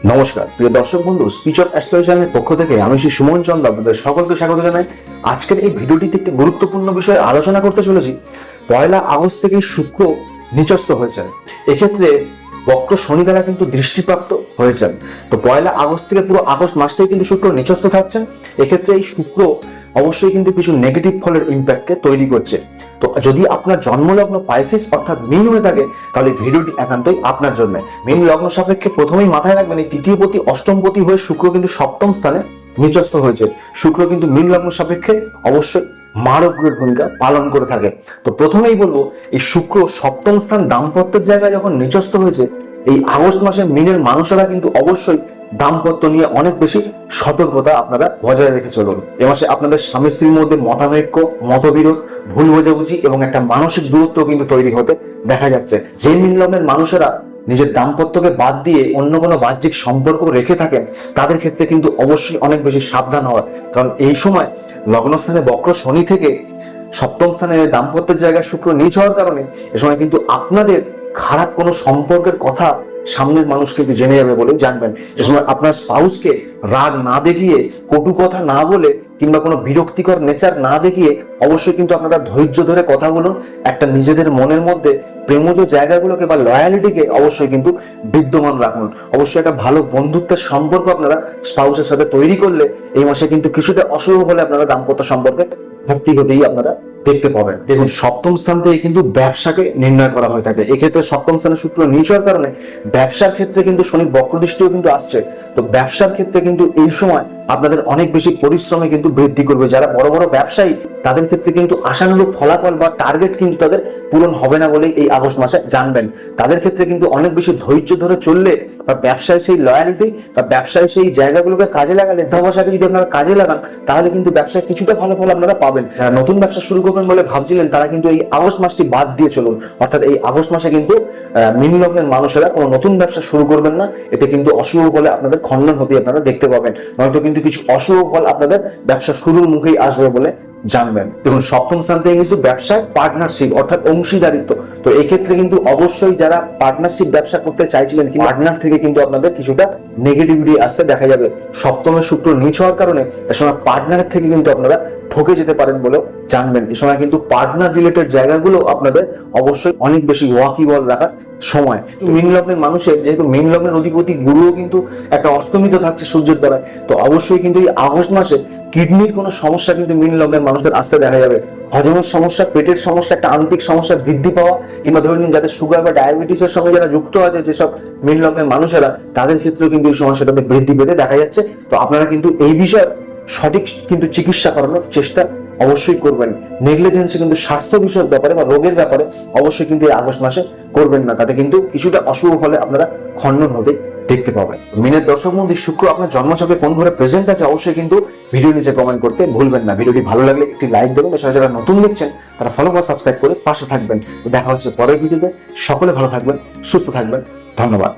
নমস্কার প্রিয় দর্শক বন্ধু, স্পিচ অফ অ্যাস্ট্রোলজারের পক্ষ থেকে আমি শ্রী সুমন চন্দ্র আপনাদের সকলকে স্বাগত জানাই। আজকের এই ভিডিওটিতে একটি গুরুত্বপূর্ণ বিষয়ে আলোচনা করতে চলেছি। 1 আগস্ট থেকে শুক্র নিচস্থ হয়েছেন, এক্ষেত্রে বক্র শনি দ্বারা কিন্তু দৃষ্টিপ্রাপ্ত হয়েছেন। তো 1 আগস্ট থেকে পুরো আগস্ট মাসটাই কিন্তু শুক্র নিচস্থ থাকছেন। এক্ষেত্রে এই শুক্র অবশ্যই কিন্তু কিছু নেগেটিভ ফলের ইম্প্যাক্টকে তৈরি করছে। তো যদি আপনার জন্মলগ্ন পাইসিস অর্থাৎ মীন হয়ে থাকে, তাহলে ভিডিওটি একান্তই আপনার জন্য। মীন লগ্ন সাপেক্ষে প্রথমেই মাথায় রাখবেন, এই তৃতীয়পতি অষ্টমপতি হয়ে শুক্র কিন্তু সপ্তম স্থানে নিচস্থ হয়েছে। শুক্র কিন্তু মীন লগ্ন সাপেক্ষে অবশ্যই মারক গ্রহের ভূমিকা পালন করে থাকে। তো প্রথমেই বলবো, এই শুক্র সপ্তম স্থান দাম্পত্যের জায়গায় যখন নিচস্থ হয়েছে, এই আগস্ট মাসে মীনের মানুষেরা কিন্তু অবশ্যই দাম্পত্য নিয়ে অনেক বেশি সতর্কতা আপনারা বজায় রেখে চলুন। এ মাসে আপনাদের স্বামী স্ত্রীর মধ্যে মতানৈক্য, মতবিরোধ, ভুল বোঝাবুঝি এবং একটা মানসিক দূরত্ব কিন্তু তৈরি হতে দেখা যাচ্ছে। যে মীন লগ্নের মানুষেরা নিজের দাম্পত্যকে বাদ দিয়ে অন্য কোনো বাহ্যিক সম্পর্ক রেখে থাকেন, তাদের ক্ষেত্রে কিন্তু অবশ্যই অনেক বেশি সাবধান হওয়া। কারণ এই সময় লগ্নস্থানে বক্র শনি থেকে সপ্তম স্থানে দাম্পত্যের জায়গায় শুক্র নিচ হওয়ার কারণে এ সময় কিন্তু আপনাদের খারাপ কোনো সম্পর্কের কথা সামনের মানুষ কিন্তু জেনে যাবে বলে জানবেন। এ সময় আপনার স্পাউসকে রাগ না দেখিয়ে, কটু কথা না বলে কিংবা কোনো বিরক্তিকর নেচার না দেখিয়ে অবশ্যই কিন্তু আপনারা ধৈর্য ধরে কথা বলুন। একটা নিজেদের মনের মধ্যে প্রেমজ জায়গাগুলোকে বা লয়ালিটিকে অবশ্যই কিন্তু বিদ্যমান রাখুন। অবশ্যই একটা ভালো বন্ধুত্বের সম্পর্ক আপনারা স্পাউসের সাথে তৈরি করলে এই মাসে কিন্তু কিছুটা অশুভ হলে আপনারা দাম্পত্য সম্পর্কে ঘাটতি হতেই আপনারা দেখতে পাবেন। দেখুন, সপ্তম স্থান থেকে কিন্তু ব্যবসাকে নির্ণয় করা হয়ে থাকে। এক্ষেত্রে সপ্তম স্থানে শুক্র নিচ হওয়ার কারণে ব্যবসার ক্ষেত্রে কিন্তু শনির বক্রদৃষ্টিও কিন্তু আসছে। তো ব্যবসার ক্ষেত্রে কিন্তু এই সময় আপনাদের অনেক বেশি পরিশ্রমে কিন্তু বৃদ্ধি করবে। যারা বড় বড় ব্যবসায়ী, তাদের ক্ষেত্রে কিন্তু আশানুরূপ ফলাফল বা টার্গেট কিন্তু তাদের পূরণ হবে না বলেই এই আগস্ট মাসে জানবেন। তাদের ক্ষেত্রে কিন্তু অনেক বেশি ধৈর্য ধরে চললে বা ব্যবসায় সেই লয়ালিটি বা ব্যবসায় সেই জায়গাগুলোকে কাজে লাগালে, ভাষাকে যদি আপনারা কাজে লাগান, তাহলে কিন্তু ব্যবসায় কিছুটা ভালো ফল আপনারা পাবেন। নতুন ব্যবসা শুরু করবেন বলে ভাবছিলেন, তারা কিন্তু এই আগস্ট মাসটি বাদ দিয়ে চলুন। অর্থাৎ এই আগস্ট মাসে কিন্তু মীন লগ্নের মানুষেরা কোনো নতুন ব্যবসা শুরু করবেন না। এতে কিন্তু অশুভ ফলে আপনাদের খণ্ডন হতে আপনারা দেখতে পাবেন, নয়তো কিন্তু কিছু অশুভ ফল আপনাদের ব্যবসা শুরুর মুখেই আসবে বলে জানবেন। দেখুন, সপ্তম স্থান থেকে কিন্তু ব্যবসায় পার্টনারশিপ অর্থাৎ অংশীদারিত্ব। তো এক্ষেত্রে কিন্তু অবশ্যই যারা পার্টনারশিপ ব্যবসা করতে চাইছিলেন, কি পার্টনার থেকে কিন্তু আপনাদের কিছুটা নেগেটিভিটি আসতে দেখা যাবে। সপ্তমে শুক্র নিচ হওয়ার কারণে এ সময় পার্টনারের থেকে কিন্তু আপনারা ঠকে যেতে পারেন বলেও জানবেন। এ সময় কিন্তু পার্টনার রিলেটেড জায়গাগুলো আপনাদের অবশ্যই অনেক বেশি ওয়াকিবল রাখার সময়। মীন লগ্নের মানুষের, যেহেতু মীন লগ্নের অধিপতি গুরুও কিন্তু একটা অস্তমিত থাকছে সূর্যের দ্বারা, তো অবশ্যই কিন্তু এই আগস্ট মাসে কিডনির কোনো সমস্যা কিন্তু মীন লগ্নের মানুষের আসতে দেখা যাবে। হজমের সমস্যা, পেটের সমস্যা, একটা আন্তিক সমস্যা বৃদ্ধি পাওয়া, কিংবা ধরে নিন যাদের সুগার বা ডায়াবেটিসের সঙ্গে যারা যুক্ত আছে যেসব মীন লগ্নের মানুষেরা, তাদের ক্ষেত্রেও কিন্তু এই সমস্যাটাতে বৃদ্ধি পেতে দেখা যাচ্ছে। তো আপনারা কিন্তু এই বিষয়ে সঠিক কিন্তু চিকিৎসা করানোর চেষ্টা অবশ্যই করবেন। নেগলিজেন্সি কিন্তু স্বাস্থ্য বিষয়ক ব্যাপারে বা রোগের ব্যাপারে অবশ্যই কিন্তু এই আগস্ট মাসে করবেন না, তাতে কিন্তু কিছুটা অশুভ ফলে আপনারা খণ্ডন হতে দেখতে পাবেন। মিনের দর্শক বন্ধু, শুক্র আপনার জন্মছকে কোন ঘরে প্রেজেন্ট আছে অবশ্যই কিন্তু ভিডিও নিচে কমেন্ট করতে ভুলবেন না। ভিডিওটি ভালো লাগলে একটি লাইক দেবেন, এছাড়া যারা নতুন দেখছেন তারা ফলো বা সাবস্ক্রাইব করে পাশে থাকবেন। দেখা হচ্ছে পরের ভিডিওতে। সকলে ভালো থাকবেন, সুস্থ থাকবেন। ধন্যবাদ।